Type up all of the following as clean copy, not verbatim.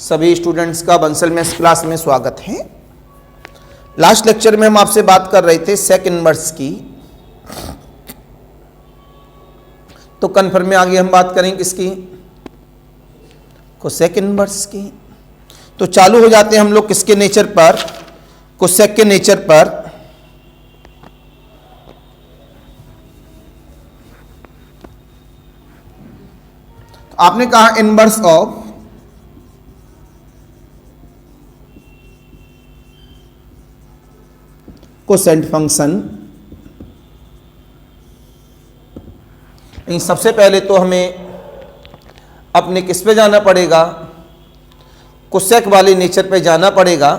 सभी स्टूडेंट्स का Bansal maths class में स्वागत है। लास्ट लेक्चर में हम आपसे बात कर रहे थे सेक इनवर्स की, तो कन्फर्म में आगे हम बात करेंगे किसकी, कोसेक इनवर्स की। तो चालू हो जाते हैं हम लोग किसके नेचर पर, कोसेक के नेचर पर। तो आपने कहा इनवर्स ऑफ कोसेंट फंक्शन। सबसे पहले तो हमें अपने किस पे जाना पड़ेगा, कोसेक वाले नेचर पे जाना पड़ेगा।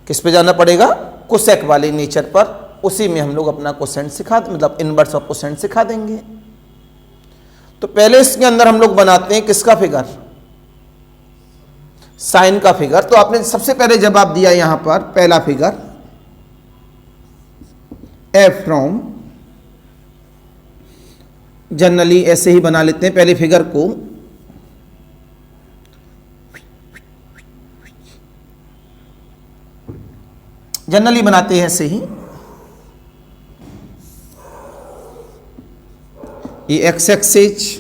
किस पे जाना पड़ेगा, कोसेक वाले नेचर पर। उसी में हम लोग अपना कोसेंट सिखा, मतलब इनवर्स ऑफ कोसेंट सिखा देंगे। तो पहले इसके अंदर हम लोग बनाते हैं किसका फिगर, साइन का फिगर। तो आपने सबसे पहले जवाब दिया यहां पर, पहला फिगर एफ फ्रॉम, जनरली ऐसे ही बना लेते हैं पहले फिगर को। जनरली बनाते हैं ऐसे ही। ये एक्स एक्सिस,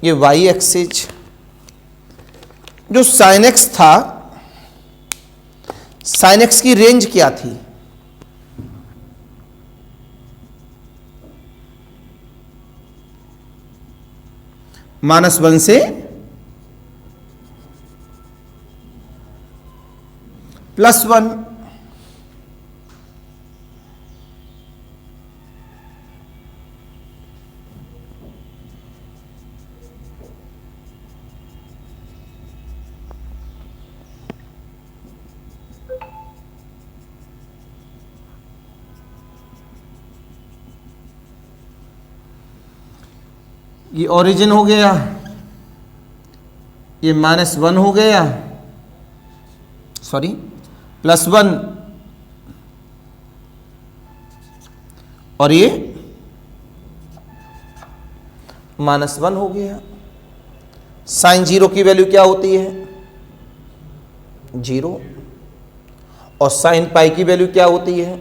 ये वाई एक्सिस। जो साइन एक्स था, साइन एक्स की रेंज क्या थी, -1 से +1। ये ओरिजिन हो गया, ये -1 हो गया, सॉरी +1, और ये -1 हो गया। साइन 0 की वैल्यू क्या होती है, 0। और साइन पाई की वैल्यू क्या होती है,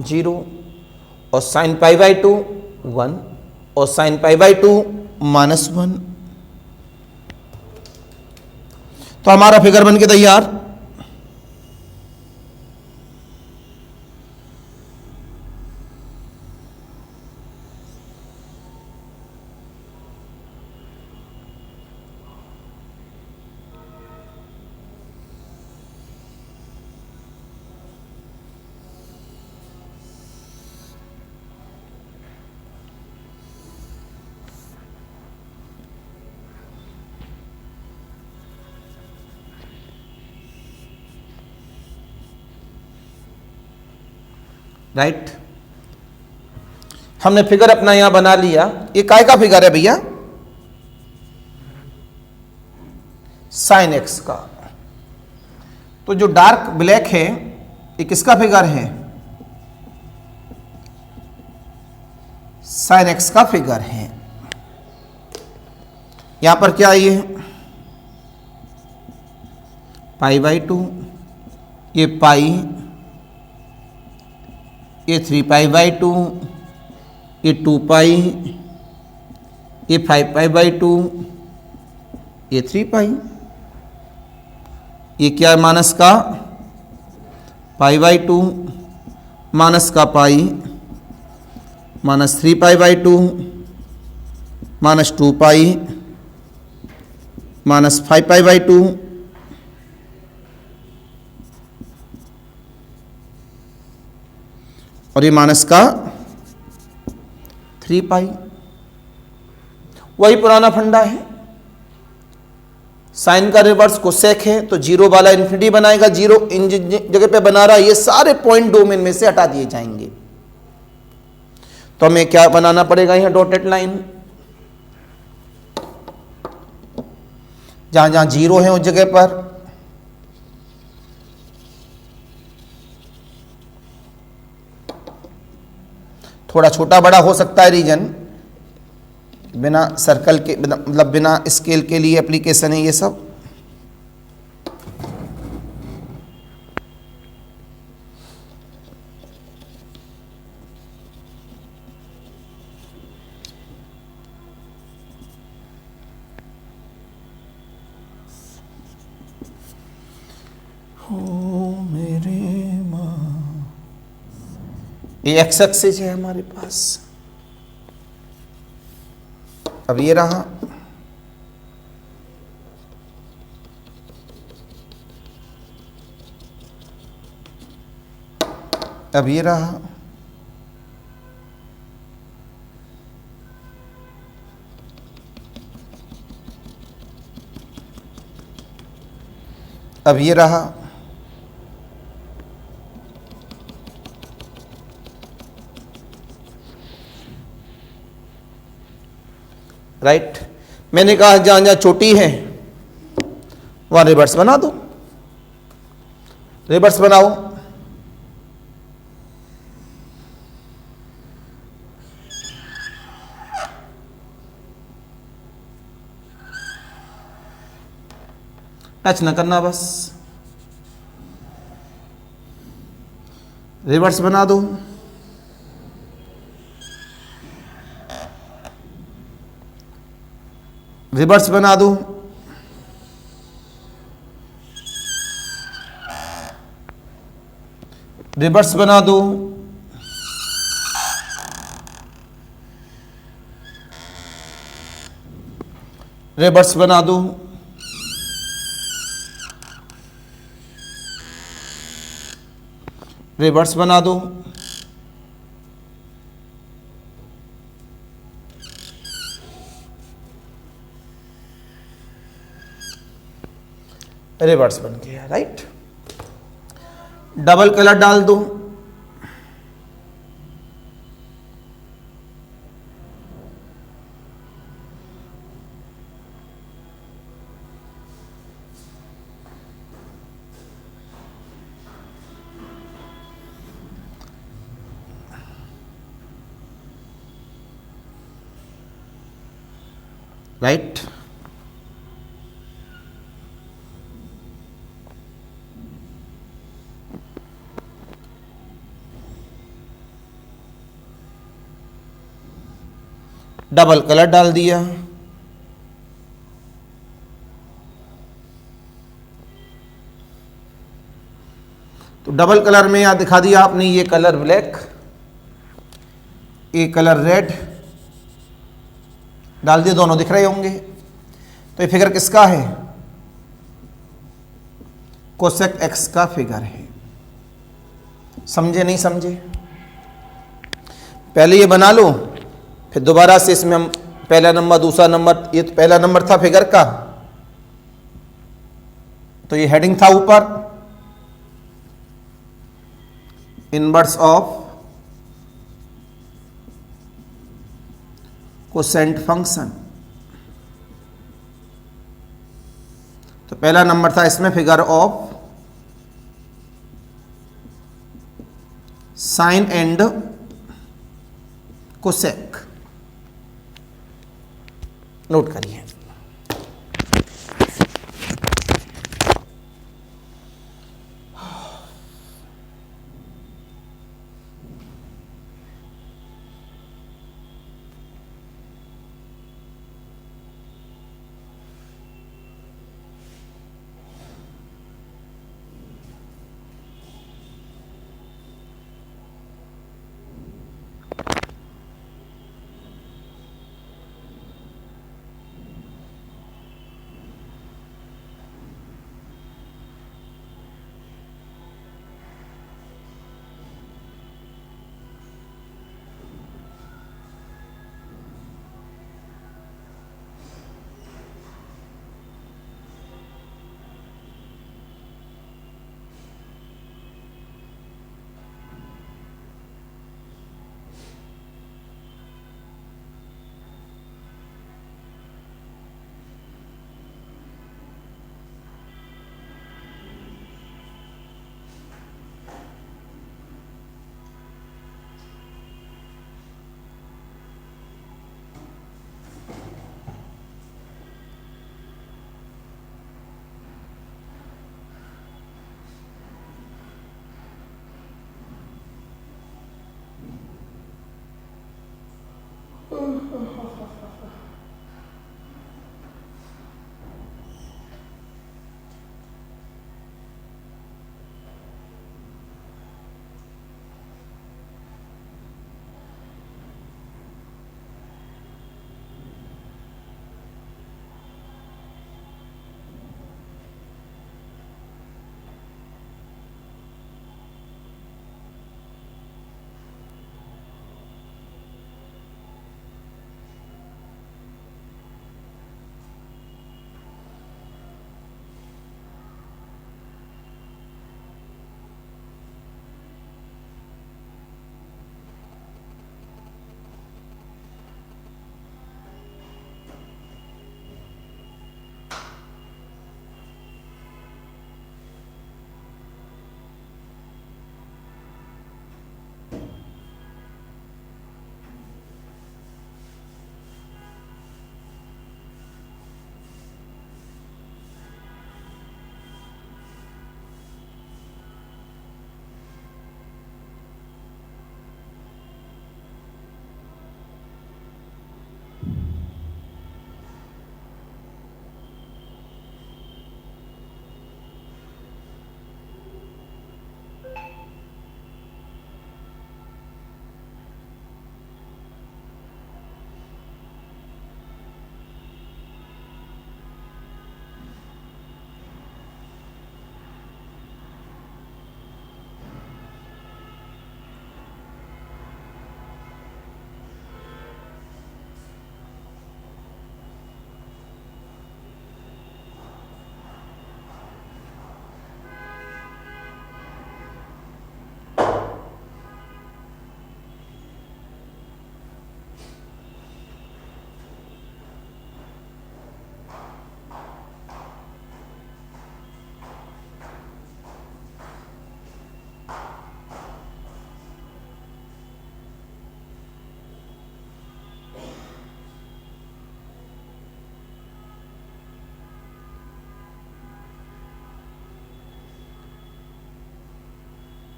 0। और साइन पाई बाई 2 1, और साइन पाई बाई 2 -1। तो हमारा फिगर बन के तैयार। राइट, हमने फिगर अपना यहां बना लिया। ये काय का फिगर है भैया, साइन एक्स का। तो जो डार्क ब्लैक है ये किसका फिगर है, साइन एक्स का फिगर है। यहां पर क्या ये π/2, ये पाई, ये 3π/2, ये 2π, ये 5π/2, ये 3π। ये क्या है, माइनस का π/2, माइनस का पाई, -3π/2, -2π, -5π/2, और ये माइनस का 3π। वही पुराना फंडा है, साइन का रिवर्स कोसेक है तो 0 वाला इन्फिनिटी बनाएगा। 0 इन जगह पे बना रहा है, ये सारे पॉइंट डोमेन में से हटा दिए जाएंगे। तो हमें क्या बनाना पड़ेगा, यहां डॉटेड लाइन। जहां जहां 0 है उस जगह पर थोड़ा छोटा बड़ा हो सकता है रीजन, बिना सर्कल के, मतलब बिना स्केल के लिए एप्लीकेशन है ये सब। मेरे माँ, ये एक्स एक्सिस है हमारे पास। अब ये रहा, अब ये रहा, अब ये रहा, राइट। मैंने कहा जहां जहां चोटी है वहां रिवर्स बना दो, रिवर्स बनाओ। टच न करना, बस रिवर्स बना दो। रिवर्स बना दो, रिवर्स बना दो, रिवर्स बना दो, रिवर्स बना दो, रिवर्स बन गया, राइट। डबल कलर डाल दो, राइट। डबल कलर डाल दिया, तो डबल कलर में यहां दिखा दिया आपने, ये कलर ब्लैक, ये कलर रेड डाल दिए, दोनों दिख रहे होंगे। तो ये फिगर किसका है? कोसेक एक्स का फिगर है। समझे नहीं समझे? पहले ये बना लो, फिर दोबारा से इसमें हम पहला नंबर दूसरा नंबर, ये तो पहला नंबर था फिगर का, तो ये हेडिंग था ऊपर, इनवर्स ऑफ कोसेंट फंक्शन। तो पहला नंबर था इसमें figure of sine and cosec. Note करिए।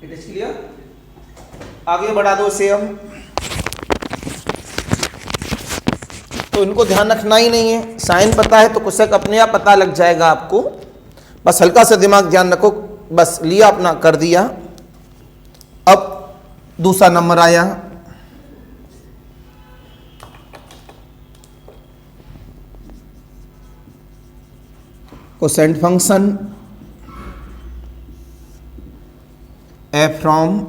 It is clear. आगे बढ़ा दो इसे हम। तो इनको ध्यान रखना ही नहीं है, साइन पता है तो कोसेक अपने आप पता लग जाएगा आपको, बस हल्का सा दिमाग ध्यान रखो, बस लिया अपना कर दिया। अब दूसरा नंबर आया, कोसेंट फंक्शन एफ फ्रॉम,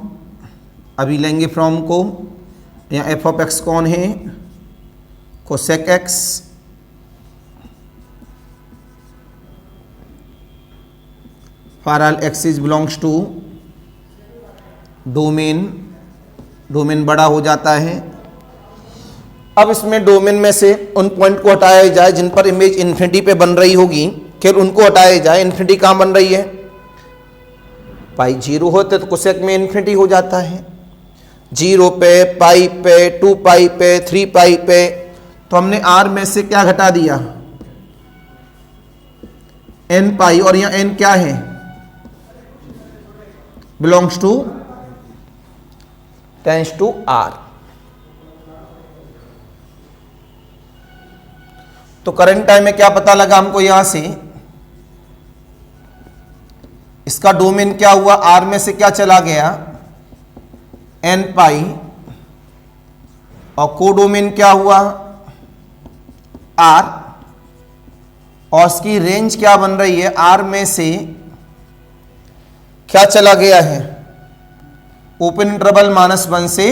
अभी लेंगे फ्रॉम को, या एफ ऑफ एक्स कौन है, cosec x for all x is belongs to domain, domain बड़ा हो जाता है। अब इसमें डोमेन में से उन पॉइंट को हटाया जाए जिन पर इमेज इन्फिनिटी पे बन रही होगी, फिर उनको हटाया जाए। इन्फिनिटी कहाँ बन रही है, पाई 0 होते तो कोसेक में इन्फिनिटी हो जाता है, 0 पे, पाई पे, 2 पाई पे, 3 पाई पे। तो हमने r में से क्या घटा दिया, n पाई, और यहाँ n क्या है, belongs to, tends to r। तो करंट टाइम में क्या पता लगा हमको, यहां से इसका डोमेन क्या हुआ, r में से क्या चला गया, n पाई, और कोडोमेन क्या हुआ r, और इसकी रेंज क्या बन रही है, r में से क्या चला गया है, ओपन इंटरवल -1 से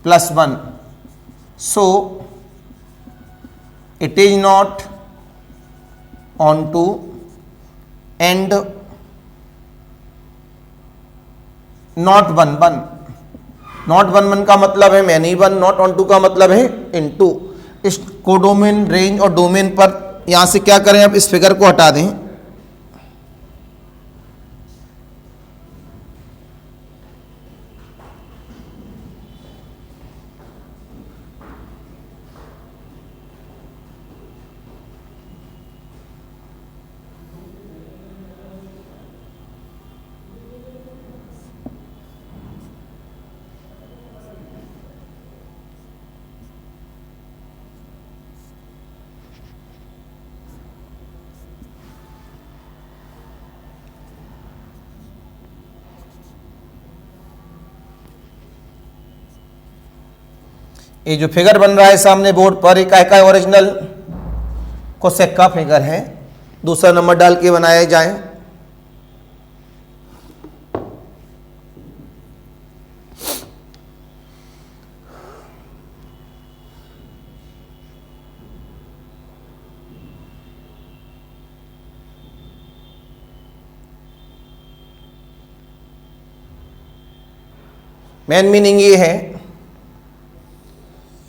+1। So it is not on to and not 1 1, not 1 1 का मतलब है मैनी 1, नॉट ऑन टू का मतलब है इनटू। इस कोडोमेन, रेंज और डोमेन पर यहां से क्या करें, अब इस फिगर को हटा दें, ये जो फिगर बन रहा है सामने बोर्ड पर, एक का ओरिजिनल कोसेक का फिगर है, दूसरा नंबर डाल के बनाया जाए। मेन मीनिंग ये है,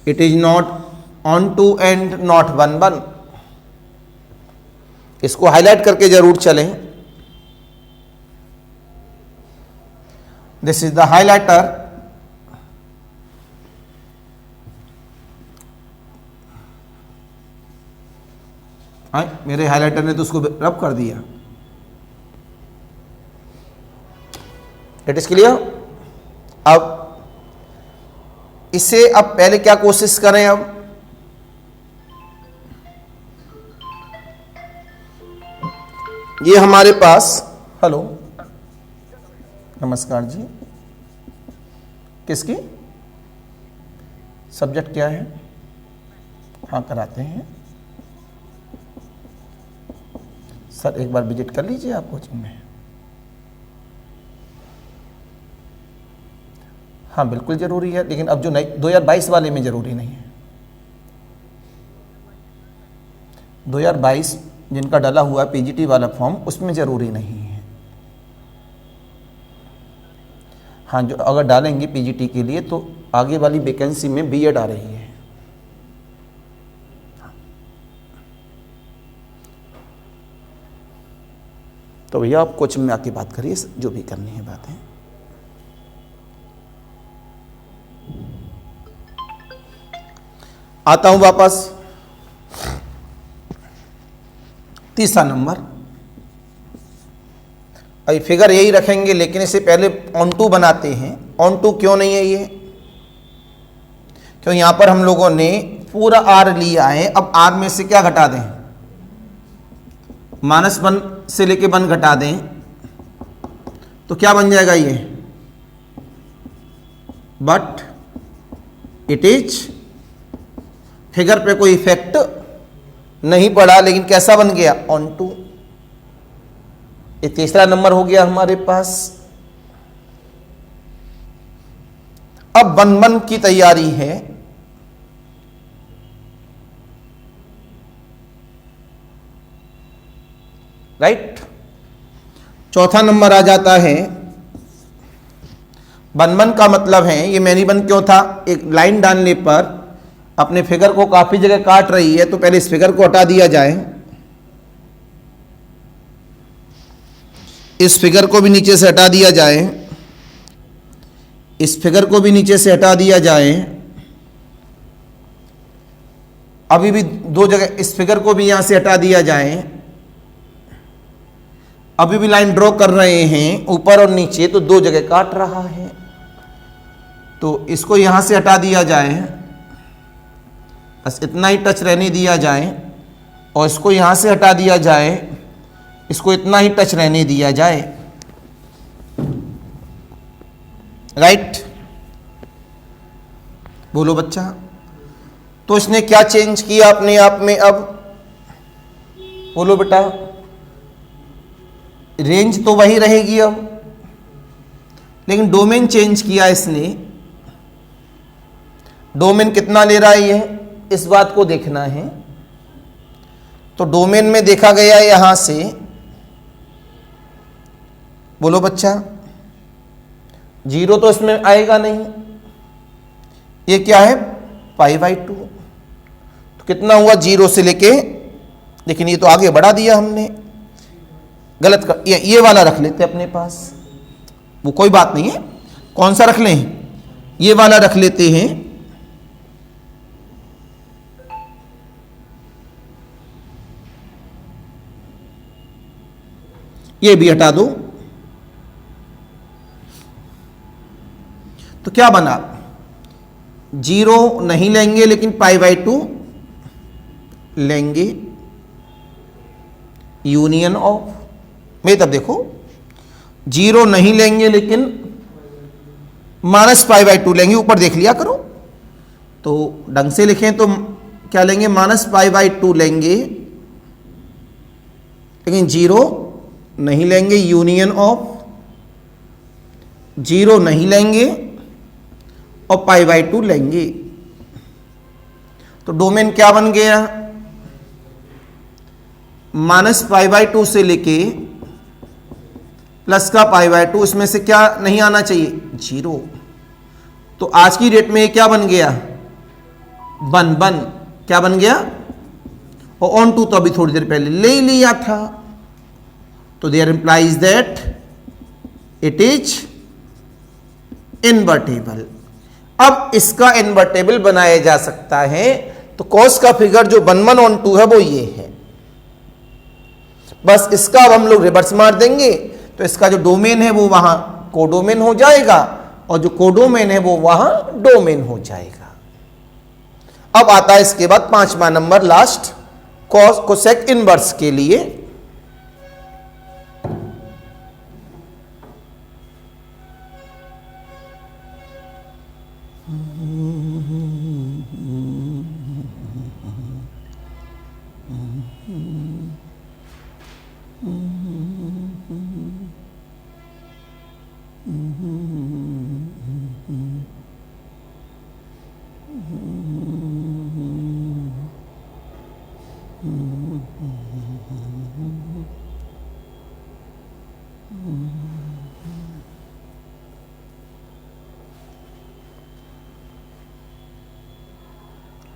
it is not on to and not 1 1। इसको हाईलाइट करके जरूर चलें, दिस इज द हाईलाइटर। मेरे हाईलाइटर ने तो उसको रब कर दिया। It is clear. अब इसे, अब पहले क्या कोशिश करें, अब ये हमारे पास, हेलो नमस्कार जी, किसकी सब्जेक्ट क्या है, हाँ कराते हैं सर, एक बार विजिट कर लीजिए आप कोचिंग में। हाँ बिल्कुल ज़रूरी है, लेकिन अब जो नई 2022 वाले में ज़रूरी नहीं है। 2022 जिनका डाला हुआ पीजीटी वाला फॉर्म, उसमें ज़रूरी नहीं है। हाँ, जो अगर डालेंगे पीजीटी के लिए तो आगे वाली वैकेंसी में बीएड आ रही है। तो भैया आप कोचिंग में आके बात करिए, जो भी करनी है बातें। आता हूं वापस, तीसरा नंबर अभी फिगर यही रखेंगे, लेकिन इससे पहले ऑन टू बनाते हैं। ऑन टू क्यों नहीं है ये? क्यों यहाँ पर हम लोगों ने पूरा आर लिया है। अब आर में से क्या घटा दें? -1 से लेके 1 घटा दें तो क्या बन जाएगा ये? बट इट इज, फिगर पे कोई इफेक्ट नहीं पड़ा, लेकिन कैसा बन गया? On to. ये तीसरा नंबर हो गया हमारे पास। अब 1-1 की तैयारी है। राइट, चौथा नंबर आ जाता है 1-1 का मतलब है, ये मैनी 1 क्यों था? एक लाइन डालने पर अपने फिगर को काफी जगह काट रही है, तो पहले इस फिगर को हटा दिया जाए, इस फिगर को भी नीचे से हटा दिया जाए, इस फिगर को भी नीचे से हटा दिया जाए। अभी भी 2 जगह इस फिगर को भी यहां से हटा दिया जाए। अभी भी लाइन ड्रॉ कर रहे हैं ऊपर और नीचे, तो 2 जगह काट रहा है, तो इसको यहां से हटा दिया जाए, बस इतना ही टच रहने दिया जाए, और इसको यहां से हटा दिया जाए, इसको इतना ही टच रहने दिया जाए। राइट, बोलो बच्चा। तो इसने क्या चेंज किया अपने आप में? अब बोलो बेटा। रेंज तो वही रहेगी अब, लेकिन डोमेन चेंज किया इसने। डोमेन कितना ले रहा है ये, इस बात को देखना है। तो डोमेन में देखा गया यहां से, बोलो बच्चा, 0 तो इसमें आएगा नहीं। ये क्या है? π/2। तो कितना हुआ 0 से लेके, लेकिन ये तो आगे बढ़ा दिया हमने, गलत कर, ये वाला रख लेते अपने पास, वो कोई बात नहीं है। कौन सा रख लें? ये वाला रख लेते हैं। ये भी हटा दो। तो क्या बना? 0 नहीं लेंगे, लेकिन π/2 लेंगे। यूनियन ऑफ, मैं तब देखो, 0 नहीं लेंगे, लेकिन -π/2 लेंगे। ऊपर देख लिया करो, तो ढंग से लिखें तो क्या लेंगे? -π/2 लेंगे, लेकिन 0 नहीं लेंगे। यूनियन ऑफ 0 नहीं लेंगे और π/2 लेंगे। तो डोमेन क्या बन गया? -π/2 से लेके प्लस का π/2, इसमें से क्या नहीं आना चाहिए? 0। तो आज की डेट में ये क्या बन गया? 1-1। क्या बन गया? और ऑन टू तो अभी थोड़ी देर पहले ले ही लिया था, तो there implies that it is invertible. अब इसका इनवर्टेबल बनाया जा सकता है, तो कॉस का फिगर जो 1-1 ऑन टू है वो ये है। बस इसका अब हम लोग रिवर्स मार देंगे, तो इसका जो डोमेन है वो वहां कोडोमेन हो जाएगा, और जो कोडोमेन है वो वहां डोमेन हो जाएगा। अब आता है इसके बाद 5वां number, last, cos cosec inverse के लिए।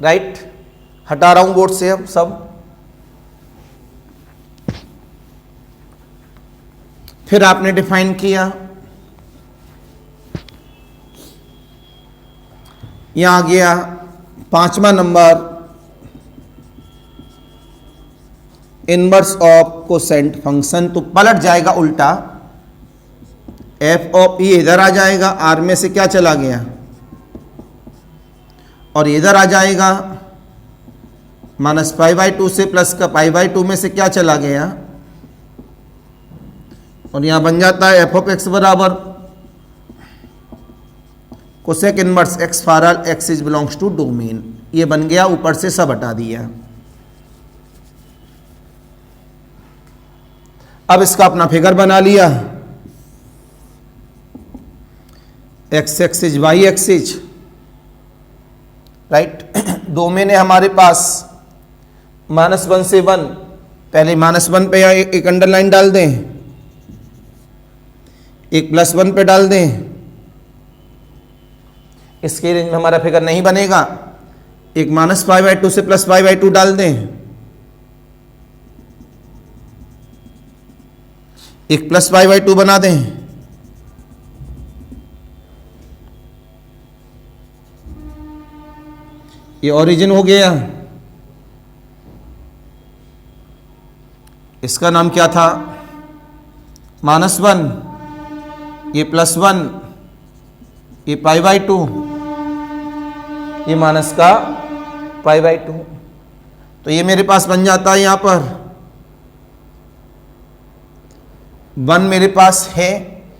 राइट, हटा रहा हूं बोर्ड से अब सब। फिर आपने डिफाइन किया, यहां आ गया 5वां number, inverse of cosecant function. तो पलट जाएगा उल्टा, एफ ऑफ ई इधर आ जाएगा, आर में से क्या चला गया, और इधर आ जाएगा माइनस पाई बाई टू से प्लस का पाई बाई टू में से क्या चला गया, और यहां बन जाता है एफ ऑफ एक्स बराबर cosec inverse x for all x is belongs to domain. ये बन गया, ऊपर से सब हटा दिया। अब इसका अपना फिगर बना लिया, x axis y axis, right. Domain है हमारे पास -1 से 1, पहले -1 पे एक अंडरलाइन डाल दें, एक +1 पे डाल दें, इसके रेंज में हमारा फिगर नहीं बनेगा। एक -π/2 से +π/2 डाल दें, एक +π/2 बना दें, ये ओरिजिन हो गया। इसका नाम क्या था, -1, ये +1, ये π/2, ये माइनस का π/2। तो ये मेरे पास बन जाता है, यहां पर 1 मेरे पास है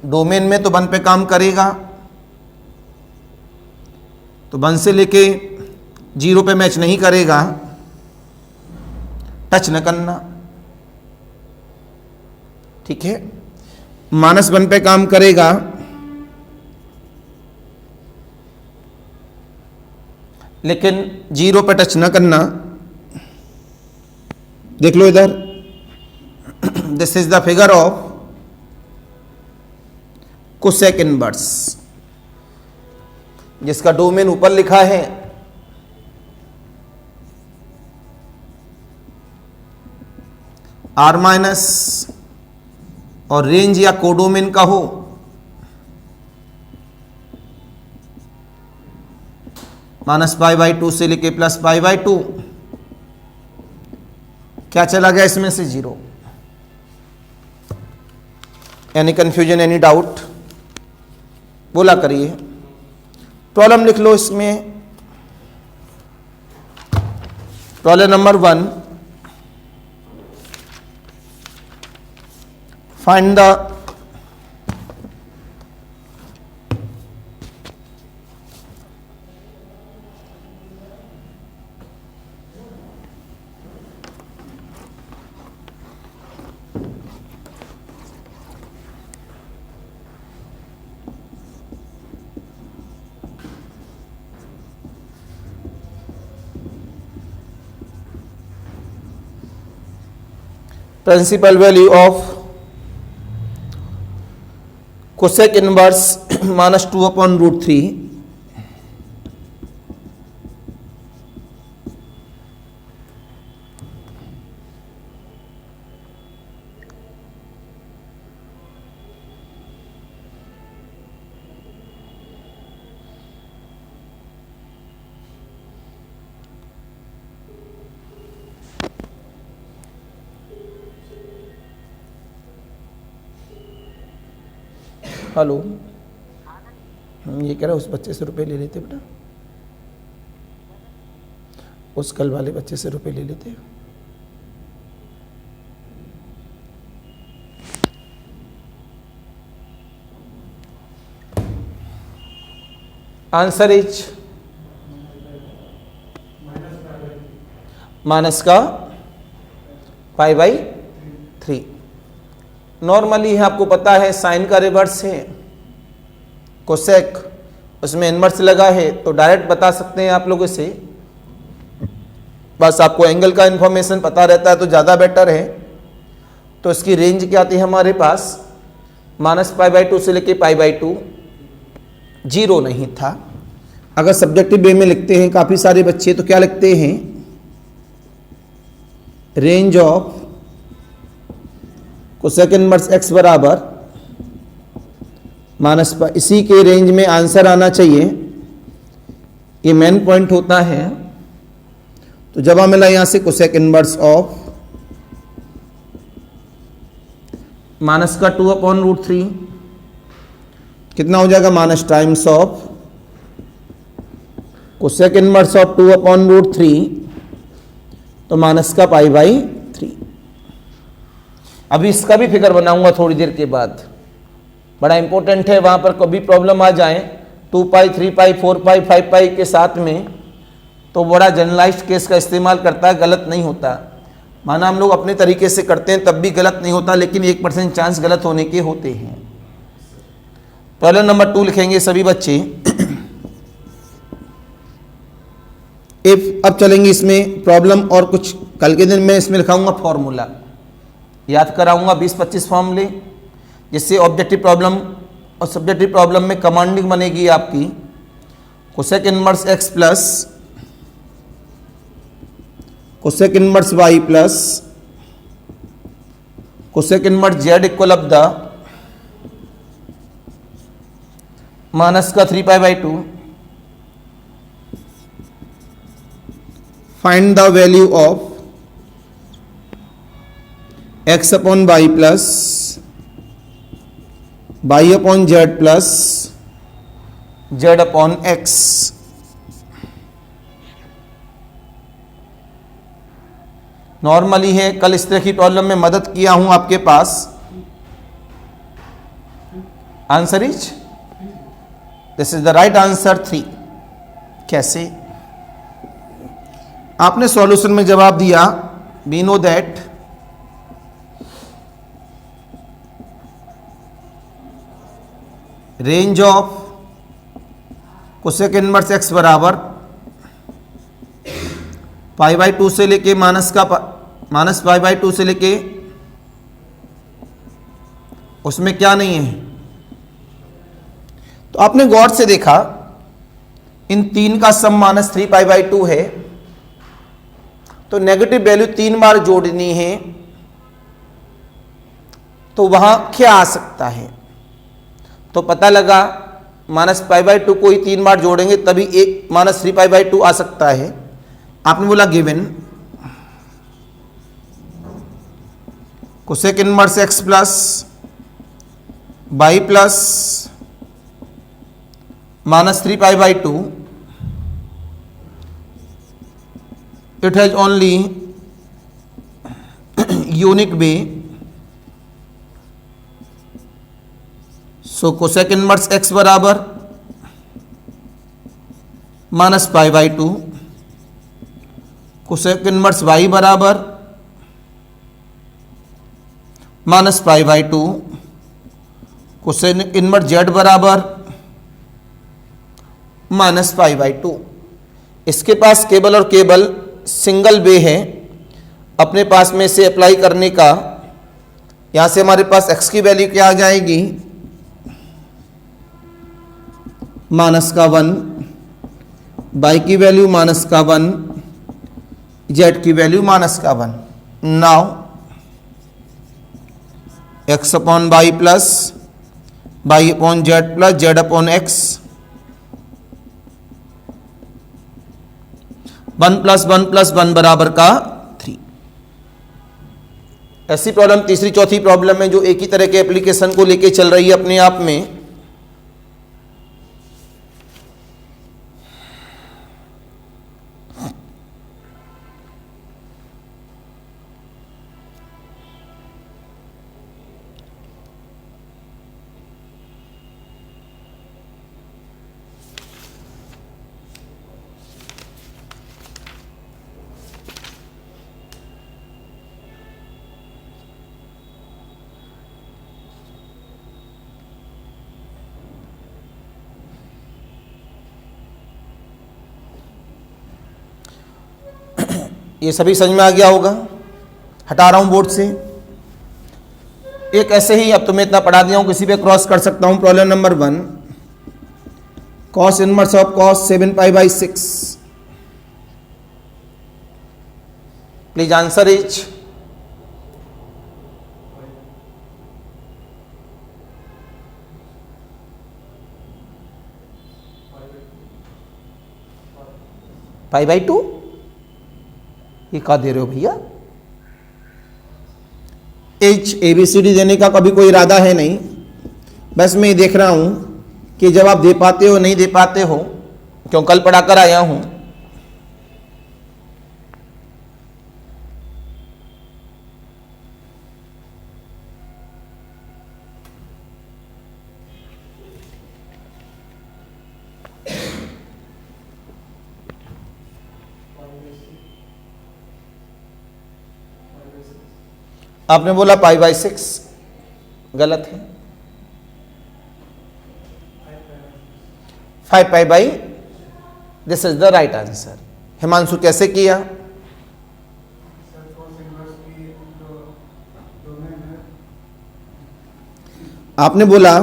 डोमेन में, तो 1 पे काम करेगा, तो 1 से लेके 0 पे मैच नहीं करेगा, टच न करना, ठीक है। -1 पे काम करेगा, लेकिन 0 पे टच न करना। देख लो इधर, this is the figure of cosec inverse, जिसका डोमेन ऊपर लिखा है R माइनस, और रेंज या कोडोमेन का हो -π/2 से लेके +π/2, क्या चला गया इसमें से 0। एनी कंफ्यूजन, एनी डाउट, बोला करिए। प्रॉब्लम लिख लो इसमें, problem number 1, find the principal value of cosec inverse -2/√3 hello, ये कह रहा है उस बच्चे से रुपए ले लेते बेटा, उस कल वाले बच्चे से रुपए ले लेते। आंसर इज माइनस का π/3। नॉर्मली है, आपको पता है साइन का रिवर्स है कोसेक, उसमें इनवर्स लगा है, तो डायरेक्ट बता सकते हैं आप लोग इसे। बस आपको एंगल का इंफॉर्मेशन पता रहता है तो ज़्यादा बेटर है। तो इसकी रेंज क्या थी हमारे पास, -π/2 से लेके π/2, 0 नहीं था। अगर सब्जेक्टिव वे में लिखते हैं काफ़ी सारे बच्चे, तो क्या लिखते हैं, range of cosec inverse x बराबर -π, इसी के रेंज में आंसर आना चाहिए, ये मेन पॉइंट होता है। तो जवाब मिला यहां से कोसेक इनवर्स ऑफ -2/√3 कितना हो जाएगा minus times of cosec inverse of 2/√3, तो माइनस का π/3। अभी इसका भी फिगर बनाऊंगा थोड़ी देर के बाद, बड़ा इंपॉर्टेंट है, वहां पर कभी प्रॉब्लम आ जाए 2π 3π 4π 5π के साथ में, तो बड़ा जनरलाइज्ड केस का इस्तेमाल करता है, गलत नहीं होता। माना हम लोग अपने तरीके से करते हैं तब भी गलत नहीं होता, लेकिन 1% चांस गलत होने के होते हैं। प्रॉब्लम नंबर 2 लिखेंगे सभी बच्चे। इफ अब चलेंगे इसमें प्रॉब्लम, और कुछ कल के दिन मैं इसमें लिखाऊंगा फॉर्मूला, याद कराऊंगा 20-25 फॉर्मूले, जिससे ऑब्जेक्टिव प्रॉब्लम और सब्जेक्टिव प्रॉब्लम में कमांडिंग बनेगी आपकी cosec inverse x plus cosec inverse y plus cosec inverse z equal of the minus का 3π/2। Find the value of x upon y plus y upon z plus z upon x। Normally है, कल इस तरह की problem में मदद किया हूं आपके पास। Answer is, this is the right answer 3। कैसे? आपने सॉल्यूशन में जवाब दिया, we know that range of cosec inverse x बराबर π/2 से लेके माइनस π/2 से लेके, उसमें क्या नहीं है। तो आपने गौर से देखा इन तीन का सम माइनस 3π/2 है, तो नेगेटिव वैल्यू 3 बार जोड़नी है, तो वहां क्या आ सकता है? तो पता लगा माइनस π/2 को ही 3 बार जोड़ेंगे तभी एक माइनस 3π/2 आ सकता है। आपने बोला given cosec inverse x plus y plus minus 3π/2, it has only unique way, so cosec inverse x बराबर माइनस π/2, कोसेक इनवर्स y बराबर माइनस π/2, कोसेक इनवर्स z बराबर माइनस π/2। इसके पास केवल और केवल सिंगल वे है अपने पास में से अप्लाई करने का। यहां से हमारे पास x की वैल्यू क्या आ जाएगी, माइनस का 1, y की वैल्यू माइनस का 1, z की वैल्यू माइनस का 1। Now x upon y plus y upon z plus z upon x, 1 plus 1 plus 1 बराबर का 3। ऐसी प्रॉब्लम तीसरी चौथी प्रॉब्लम में जो एक ही तरह के एप्लीकेशन को लेके चल रही है अपने आप में। ये सभी समझ में आ गया होगा। हटा रहा हूं बोर्ड से। एक ऐसे ही अब तुम्हें इतना पढ़ा दिया हूं, किसी पे क्रॉस कर सकता हूं। Problem number 1, cos inverse of cos 7π/6। Please answer is π/2। ये क्या दे रहे हो भैया? ABCD देने का कभी कोई इरादा है नहीं, बस मैं देख रहा हूं कि जब आप दे पाते हो नहीं दे पाते हो, क्यों कल पढ़ाकर आया हूं। आपने बोला π/6, गलत है। 5π/, this is the right answer. Himanshu कैसे किया? आपने बोला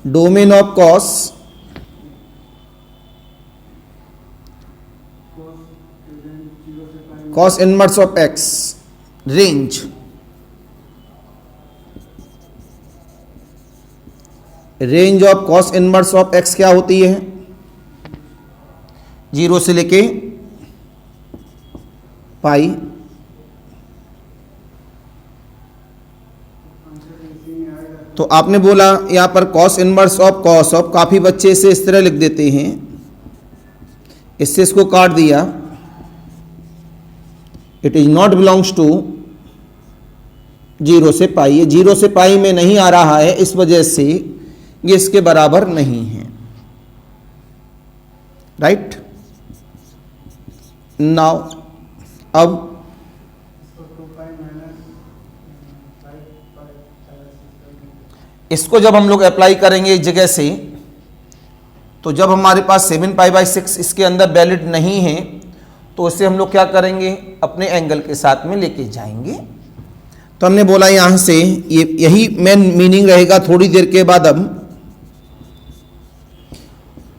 domain of cos inverse of x, range of cos inverse of x क्या होती है? 0 से लेके पाई। तो आपने बोला यहां पर cos inverse of cos of, काफी बच्चे इसे इस तरह लिख देते हैं, इससे इसको काट दिया। It is not belongs to 0 से पाई। ये 0 से पाई में नहीं आ रहा है, इस वजह से ये इसके बराबर नहीं है। राइट नाउ अब इसको जब हम लोग अप्लाई करेंगे इस जगह से, तो जब हमारे पास 7π/6 इसके अंदर वैलिड नहीं है, तो इसे हम लोग क्या करेंगे? अपने एंगल के साथ में लेके जाएंगे। तो हमने बोला यहां से यही मेन मीनिंग रहेगा। थोड़ी देर के बाद अब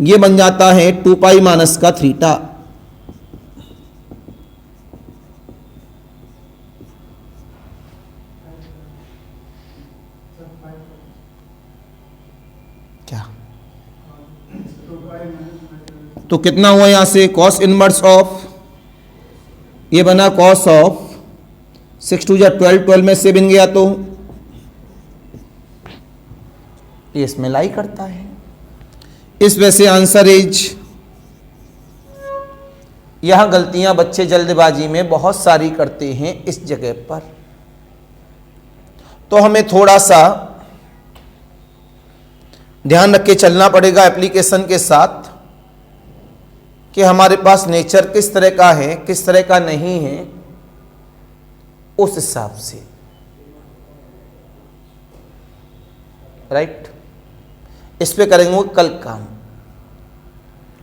ये बन जाता है 2π माइनस का थीटा। क्या तो कितना हुआ यहां से? cos इनवर्स ऑफ, ये बना cos ऑफ 6 2 12, 12 में से बन गया, तो ये इसमें लाई करता है। इस वजह से आंसर इज, यह गलतियां बच्चे जल्दबाजी में बहुत सारी करते हैं इस जगह पर। तो हमें थोड़ा सा ध्यान रख के चलना पड़ेगा एप्लीकेशन के साथ, कि हमारे पास नेचर किस तरह का है, किस तरह का नहीं है, उस हिसाब से। राइट, इस पे करेंगे कल काम।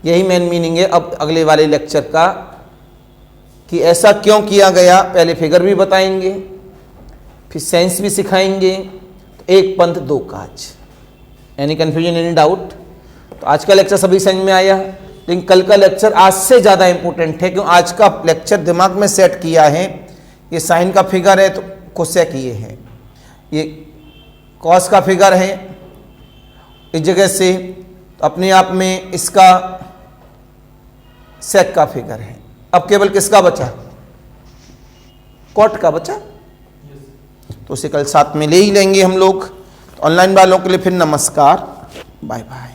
यही मेन मीनिंग है अब अगले वाले लेक्चर का, कि ऐसा क्यों किया गया। पहले फिगर भी बताएंगे, फिर साइंस भी सिखाएंगे। तो एक पंथ दो काज। Any confusion, any doubt? तो आज का लेक्चर सभी समझ में आया, लेकिन कल का लेक्चर आज से ज़्यादा इंपॉर्टेंट है, क्यों आज का लेक्चर दिमाग में सेट किया है। ये साइन का फिगर है तो कोसेक ये है, ये कॉस का फिगर है इस जगह से, तो अपने आप में इसका सेक का फिगर है। अब केवल किसका बचा? कॉट का बचा। तो उसे कल साथ में ले ही लेंगे हम लोग। तो ऑनलाइन वालों के लिए फिर नमस्कार, बाय बाय।